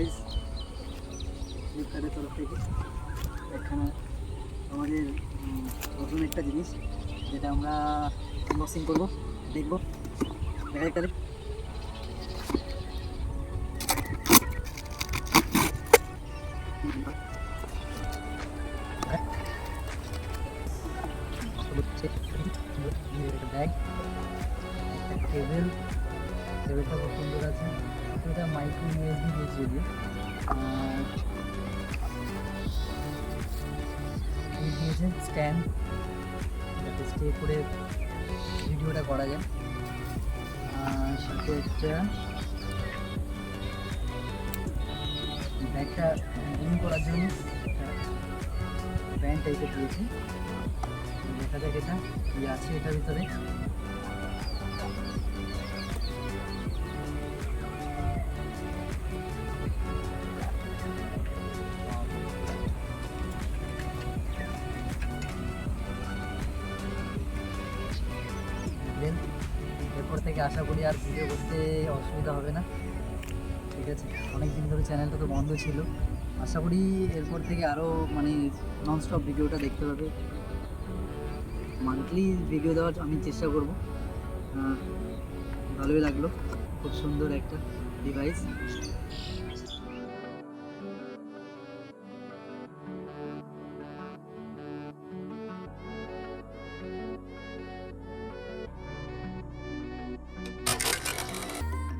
Device ফ্লিপকার্টের তরফ থেকে একখানা আমাদের নতুন একটা জিনিস যেটা আমরা আনবক্সিং করবো, দেখবো। দেখা যাক তাহলে। ব্যাগ, টেবিল, টেবিলটা খুব সুন্দর আছে। এটা মাইক্রো ইউএসবি দিয়েছে যদিও। দিয়েছে স্ট্যান্ড, যাতে স্টে করে ভিডিওটা করা যায়। সাথে একটা ব্যাগটা জুম করার জন্য ব্যান্ড টাইপের দিয়েছে। দেখা যাক এটা কি আছে এটার ভিতরে। এরপর থেকে আশা করি আর ভিডিও করতে অসুবিধা হবে না। ঠিক আছে, অনেক দিন ধরে চ্যানেলটা তো বন্ধ ছিল। আশা করি এরপর থেকে আরও ননস্টপ ভিডিওটা দেখতে পাবে। মান্থলি ভিডিও দেওয়ার আমি চেষ্টা করব। ভালোই লাগলো, খুব সুন্দর একটা ডিভাইস।